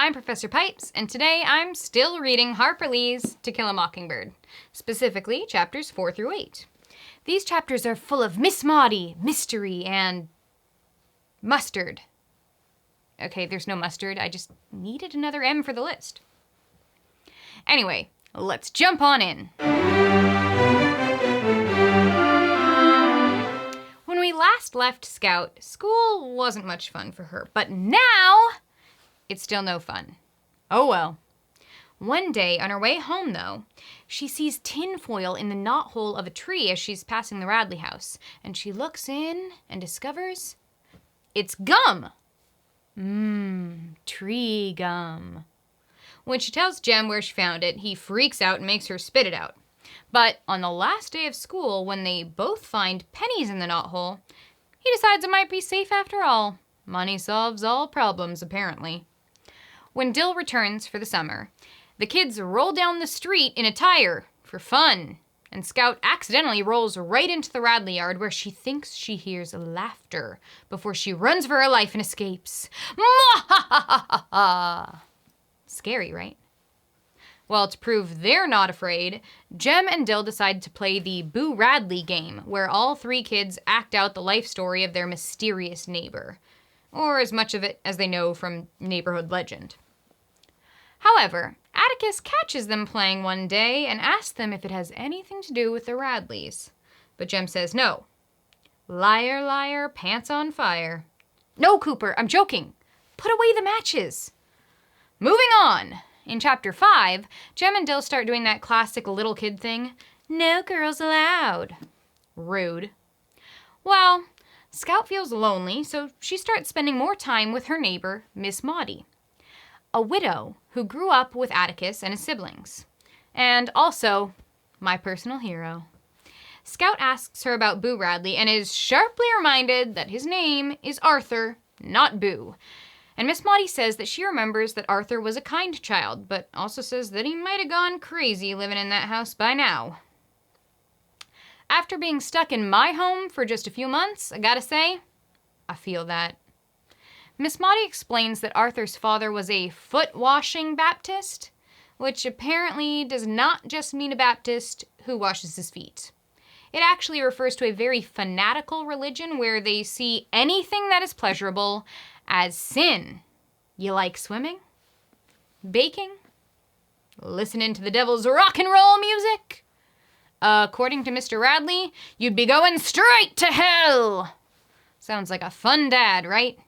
I'm Professor Pipes, and today I'm still reading Harper Lee's To Kill a Mockingbird, specifically chapters 4 through 8. These chapters are full of Miss Maudie, mystery, and mustard. Okay, there's no mustard, I just needed another M for the list. Anyway, let's jump on in. When we last left Scout, school wasn't much fun for her, but now it's still no fun. Oh well. One day, on her way home though, she sees tinfoil in the knothole of a tree as she's passing the Radley house, and she looks in and discovers it's gum. Tree gum. When she tells Jem where she found it, he freaks out and makes her spit it out. But on the last day of school, when they both find pennies in the knothole, he decides it might be safe after all. Money solves all problems, apparently. When Dill returns for the summer, the kids roll down the street in a tire for fun, and Scout accidentally rolls right into the Radley yard where she thinks she hears laughter before she runs for her life and escapes. Mwahahaha! Scary, right? Well, to prove they're not afraid, Jem and Dill decide to play the Boo Radley game, where all three kids act out the life story of their mysterious neighbor, or as much of it as they know from neighborhood legend. However, Atticus catches them playing one day and asks them if it has anything to do with the Radleys. But Jem says no. Liar, liar, pants on fire. No, Cooper, I'm joking. Put away the matches. Moving on. In chapter 5, Jem and Dill start doing that classic little kid thing. No girls allowed. Rude. Well, Scout feels lonely, so she starts spending more time with her neighbor, Miss Maudie, a widow who grew up with Atticus and his siblings. And also, my personal hero. Scout asks her about Boo Radley and is sharply reminded that his name is Arthur, not Boo. And Miss Maudie says that she remembers that Arthur was a kind child, but also says that he might have gone crazy living in that house by now. After being stuck in my home for just a few months, I gotta say, I feel that. Miss Maudie explains that Arthur's father was a foot-washing Baptist, which apparently does not just mean a Baptist who washes his feet. It actually refers to a very fanatical religion where they see anything that is pleasurable as sin. You like swimming? Baking? Listening to the devil's rock and roll music? According to Mr. Radley, you'd be going straight to hell! Sounds like a fun dad, right?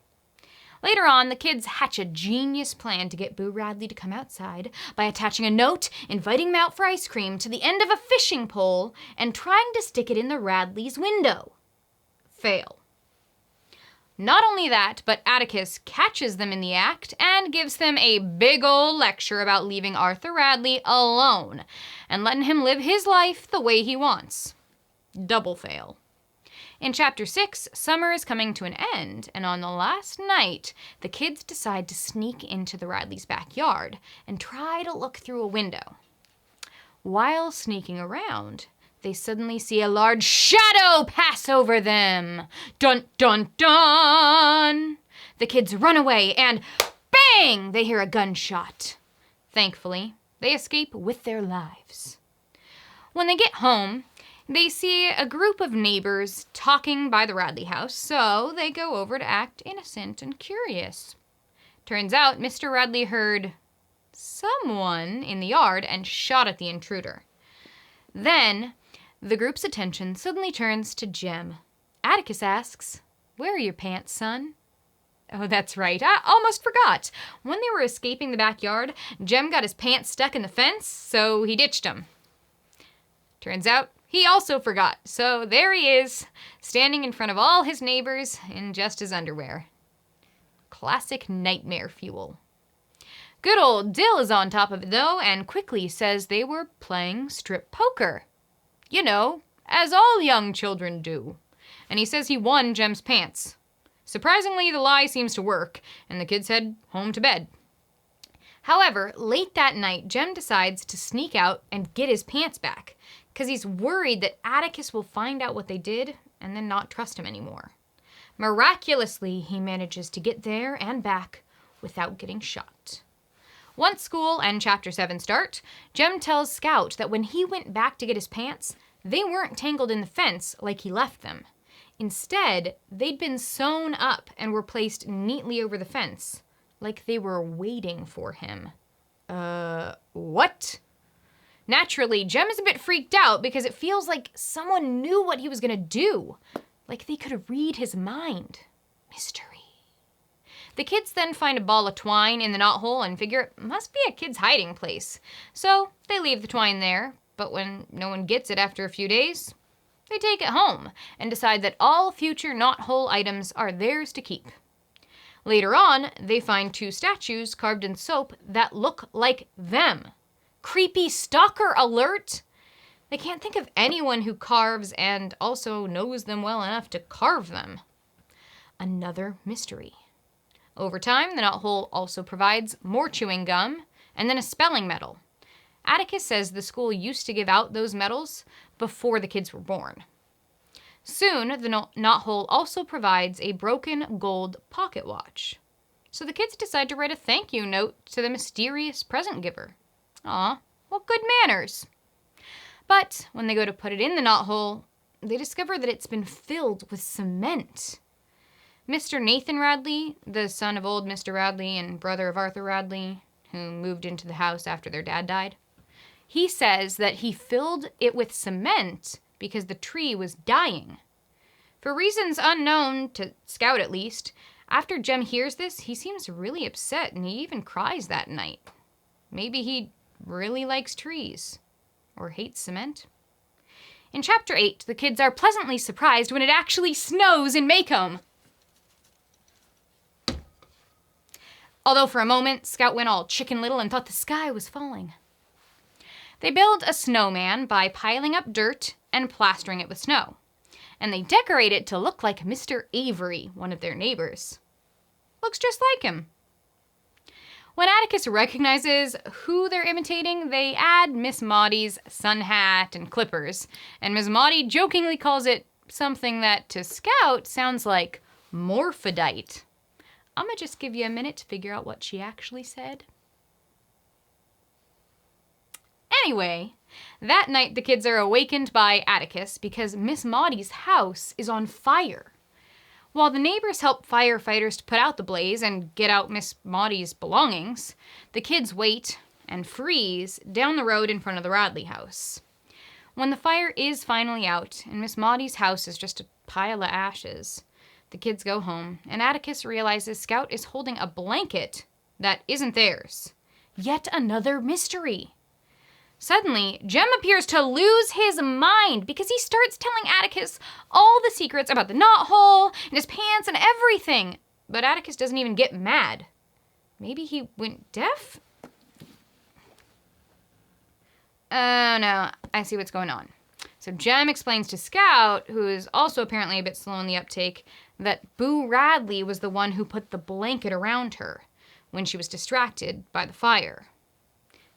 Later on, the kids hatch a genius plan to get Boo Radley to come outside by attaching a note inviting him out for ice cream to the end of a fishing pole and trying to stick it in the Radleys' window. Fail. Not only that, but Atticus catches them in the act and gives them a big ol' lecture about leaving Arthur Radley alone and letting him live his life the way he wants. Double fail. In chapter 6, summer is coming to an end, and on the last night, the kids decide to sneak into the Radleys' backyard and try to look through a window. While sneaking around, they suddenly see a large shadow pass over them. Dun, dun, dun! The kids run away and bang! They hear a gunshot. Thankfully, they escape with their lives. When they get home, they see a group of neighbors talking by the Radley house, so they go over to act innocent and curious. Turns out Mr. Radley heard someone in the yard and shot at the intruder. Then, the group's attention suddenly turns to Jem. Atticus asks, "Where are your pants, son?" Oh, that's right. I almost forgot. When they were escaping the backyard, Jem got his pants stuck in the fence, so he ditched them. Turns out he also forgot, so there he is, standing in front of all his neighbors in just his underwear. Classic nightmare fuel. Good old Dill is on top of it, though, and quickly says they were playing strip poker. You know, as all young children do. And he says he won Jem's pants. Surprisingly, the lie seems to work, and the kids head home to bed. However, late that night, Jem decides to sneak out and get his pants back, because he's worried that Atticus will find out what they did and then not trust him anymore. Miraculously, he manages to get there and back without getting shot. Once school and Chapter 7 start, Jem tells Scout that when he went back to get his pants, they weren't tangled in the fence like he left them. Instead, they'd been sewn up and were placed neatly over the fence, like they were waiting for him. What? Naturally, Jem is a bit freaked out because it feels like someone knew what he was gonna do. Like they could read his mind. Mystery. The kids then find a ball of twine in the knothole and figure it must be a kid's hiding place. So they leave the twine there, but when no one gets it after a few days, they take it home and decide that all future knothole items are theirs to keep. Later on, they find 2 statues carved in soap that look like them. Creepy stalker alert! They can't think of anyone who carves and also knows them well enough to carve them. Another mystery. Over time, the knothole also provides more chewing gum and then a spelling medal. Atticus says the school used to give out those medals before the kids were born. Soon, the knothole also provides a broken gold pocket watch. So the kids decide to write a thank you note to the mysterious present giver. Aw, what good manners. But when they go to put it in the knothole, they discover that it's been filled with cement. Mr. Nathan Radley, the son of old Mr. Radley and brother of Arthur Radley, who moved into the house after their dad died, he says that he filled it with cement because the tree was dying. For reasons unknown to Scout at least, after Jem hears this, he seems really upset and he even cries that night. Maybe he really likes trees. Or hates cement. In Chapter 8, the kids are pleasantly surprised when it actually snows in Maycomb. Although for a moment, Scout went all Chicken Little and thought the sky was falling. They build a snowman by piling up dirt and plastering it with snow. And they decorate it to look like Mr. Avery, one of their neighbors. Looks just like him. When Atticus recognizes who they're imitating, they add Miss Maudie's sun hat and clippers, and Miss Maudie jokingly calls it something that to Scout sounds like morphodite. I'm gonna just give you a minute to figure out what she actually said. Anyway, that night the kids are awakened by Atticus because Miss Maudie's house is on fire. While the neighbors help firefighters to put out the blaze and get out Miss Maudie's belongings, the kids wait and freeze down the road in front of the Radley house. When the fire is finally out and Miss Maudie's house is just a pile of ashes, the kids go home and Atticus realizes Scout is holding a blanket that isn't theirs. Yet another mystery. Suddenly, Jem appears to lose his mind because he starts telling Atticus all the secrets about the knothole and his pants and everything. But Atticus doesn't even get mad. Maybe he went deaf? Oh no, I see what's going on. So Jem explains to Scout, who is also apparently a bit slow in the uptake, that Boo Radley was the one who put the blanket around her when she was distracted by the fire.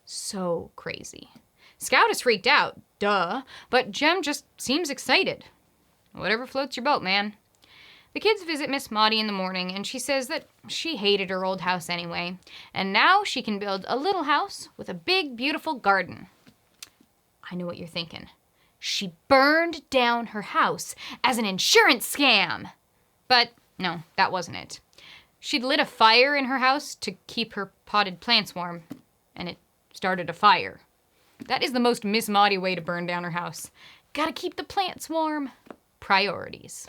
So crazy. Scout is freaked out, duh, but Jem just seems excited. Whatever floats your boat, man. The kids visit Miss Maudie in the morning, and she says that she hated her old house anyway, and now she can build a little house with a big, beautiful garden. I know what you're thinking. She burned down her house as an insurance scam. But no, that wasn't it. She'd lit a fire in her house to keep her potted plants warm, and it started a fire. That is the most Miss Maudie way to burn down her house. Gotta keep the plants warm. Priorities.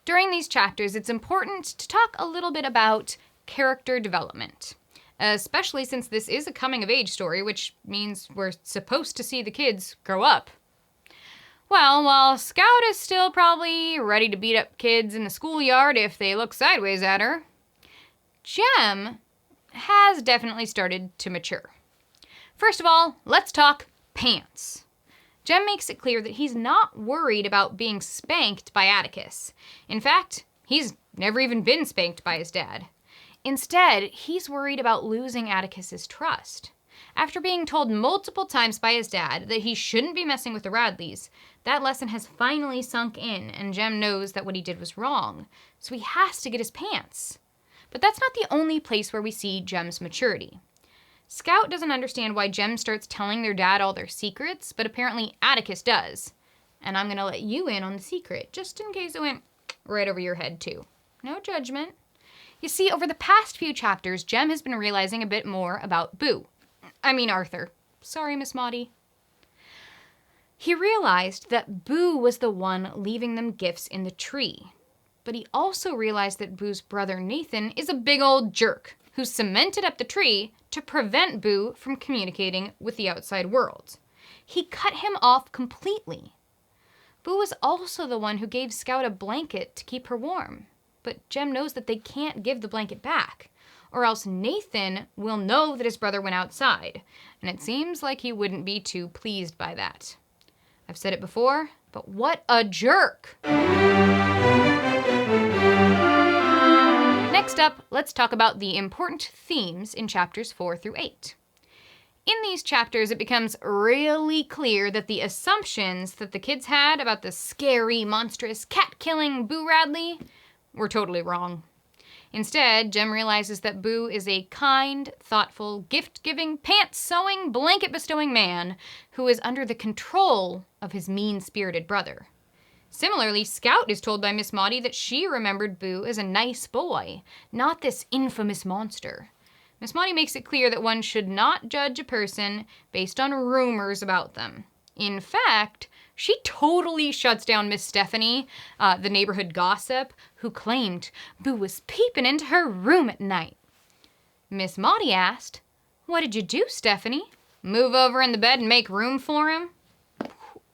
During these chapters, it's important to talk a little bit about character development, especially since this is a coming-of-age story, which means we're supposed to see the kids grow up. Well, while Scout is still probably ready to beat up kids in the schoolyard if they look sideways at her, Jem has definitely started to mature. First of all, let's talk pants. Jem makes it clear that he's not worried about being spanked by Atticus. In fact, he's never even been spanked by his dad. Instead, he's worried about losing Atticus's trust. After being told multiple times by his dad that he shouldn't be messing with the Radleys, that lesson has finally sunk in, and Jem knows that what he did was wrong, so he has to get his pants. But that's not the only place where we see Jem's maturity. Scout doesn't understand why Jem starts telling their dad all their secrets, but apparently Atticus does. And I'm going to let you in on the secret, just in case it went right over your head too. No judgment. You see, over the past few chapters, Jem has been realizing a bit more about Arthur. Sorry, Miss Maudie. He realized that Boo was the one leaving them gifts in the tree. But he also realized that Boo's brother Nathan is a big old jerk who cemented up the tree to prevent Boo from communicating with the outside world. He cut him off completely. Boo was also the one who gave Scout a blanket to keep her warm. But Jem knows that they can't give the blanket back, or else Nathan will know that his brother went outside, and it seems like he wouldn't be too pleased by that. I've said it before, but what a jerk! Next up, let's talk about the important themes in chapters 4 through 8. In these chapters, it becomes really clear that the assumptions that the kids had about the scary, monstrous, cat-killing Boo Radley were totally wrong. Instead, Jem realizes that Boo is a kind, thoughtful, gift-giving, pants-sewing, blanket-bestowing man who is under the control of his mean-spirited brother. Similarly, Scout is told by Miss Maudie that she remembered Boo as a nice boy, not this infamous monster. Miss Maudie makes it clear that one should not judge a person based on rumors about them. In fact, she totally shuts down Miss Stephanie, the neighborhood gossip, who claimed Boo was peeping into her room at night. Miss Maudie asked, "What did you do, Stephanie? Move over in the bed and make room for him?"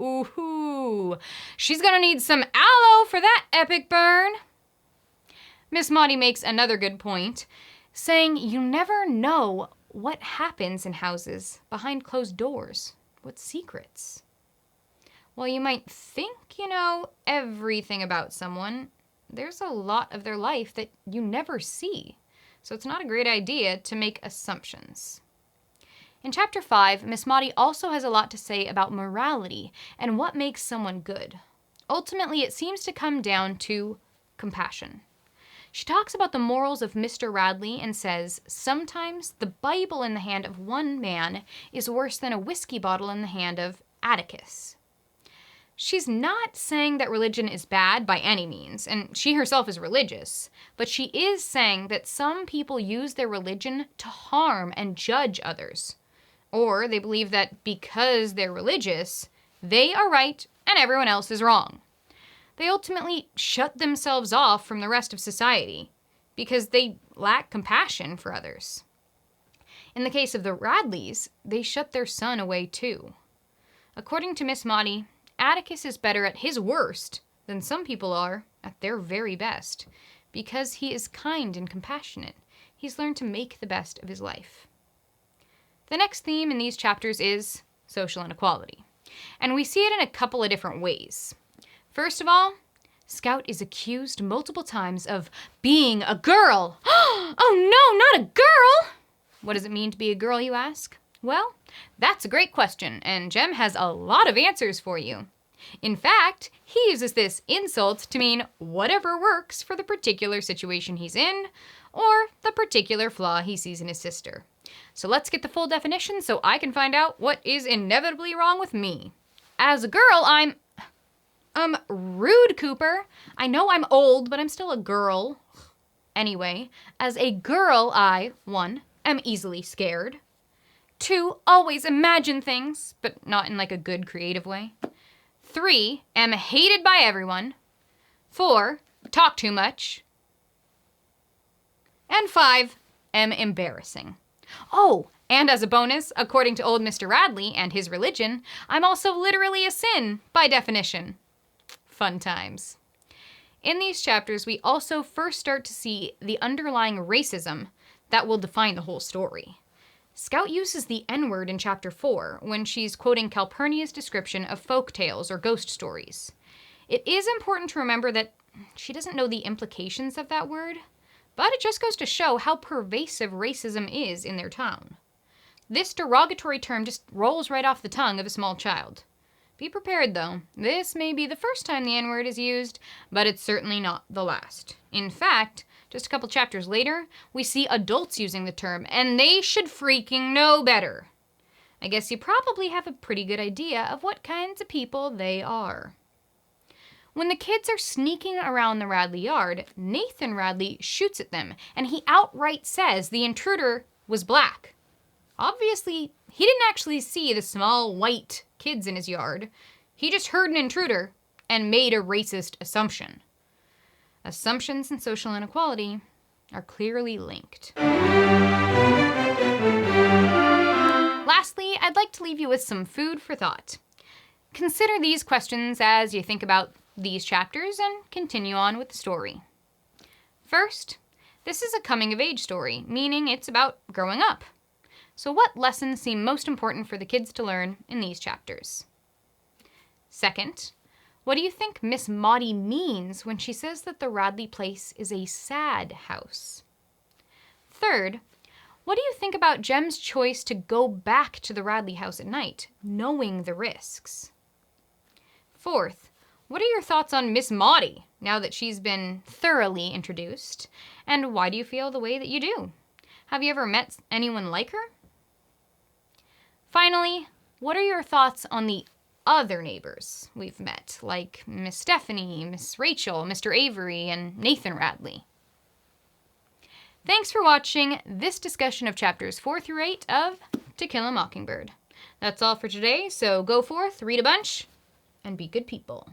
Ooh, she's gonna need some aloe for that epic burn. Miss Maudie makes another good point, saying you never know what happens in houses behind closed doors. What secrets? Well, you might think you know everything about someone. There's a lot of their life that you never see, so it's not a great idea to make assumptions. In chapter 5, Miss Maudie also has a lot to say about morality and what makes someone good. Ultimately, it seems to come down to compassion. She talks about the morals of Mr. Radley and says, sometimes the Bible in the hand of one man is worse than a whiskey bottle in the hand of Atticus. She's not saying that religion is bad by any means, and she herself is religious, but she is saying that some people use their religion to harm and judge others. Or they believe that because they're religious, they are right and everyone else is wrong. They ultimately shut themselves off from the rest of society because they lack compassion for others. In the case of the Radleys, they shut their son away too. According to Miss Maudie, Atticus is better at his worst than some people are at their very best because he is kind and compassionate. He's learned to make the best of his life. The next theme in these chapters is social inequality, and we see it in a couple of different ways. First of all, Scout is accused multiple times of being a girl. Oh no, not a girl! What does it mean to be a girl, you ask? Well, that's a great question, and Jem has a lot of answers for you. In fact, he uses this insult to mean whatever works for the particular situation he's in, or the particular flaw he sees in his sister. So let's get the full definition so I can find out what is inevitably wrong with me. As a girl, I'm... rude, Cooper. I know I'm old, but I'm still a girl. Anyway, as a girl, I, 1, am easily scared. 2, always imagine things, but not in like a good creative way. 3, am hated by everyone. 4, talk too much. And 5, am embarrassing. Oh, and as a bonus, according to old Mr. Radley and his religion, I'm also literally a sin, by definition. Fun times. In these chapters, we also first start to see the underlying racism that will define the whole story. Scout uses the N-word in chapter 4 when she's quoting Calpurnia's description of folk tales or ghost stories. It is important to remember that she doesn't know the implications of that word, but it just goes to show how pervasive racism is in their town. This derogatory term just rolls right off the tongue of a small child. Be prepared, though. This may be the first time the N-word is used, but it's certainly not the last. In fact, just a couple chapters later, we see adults using the term, and they should freaking know better. I guess you probably have a pretty good idea of what kinds of people they are. When the kids are sneaking around the Radley yard, Nathan Radley shoots at them, and he outright says the intruder was black. Obviously, he didn't actually see the small white kids in his yard. He just heard an intruder and made a racist assumption. Assumptions and social inequality are clearly linked. Lastly, I'd like to leave you with some food for thought. Consider these questions as you think about these chapters and continue on with the story. First, this is a coming-of-age story, meaning it's about growing up. So what lessons seem most important for the kids to learn in these chapters? Second, what do you think Miss Maudie means when she says that the Radley place is a sad house? Third, what do you think about Jem's choice to go back to the Radley house at night, knowing the risks? Fourth, what are your thoughts on Miss Maudie, now that she's been thoroughly introduced? And why do you feel the way that you do? Have you ever met anyone like her? Finally, what are your thoughts on the other neighbors we've met, like Miss Stephanie, Miss Rachel, Mr. Avery, and Nathan Radley? Thanks for watching this discussion of chapters 4 through 8 of To Kill a Mockingbird. That's all for today, so go forth, read a bunch, and be good people.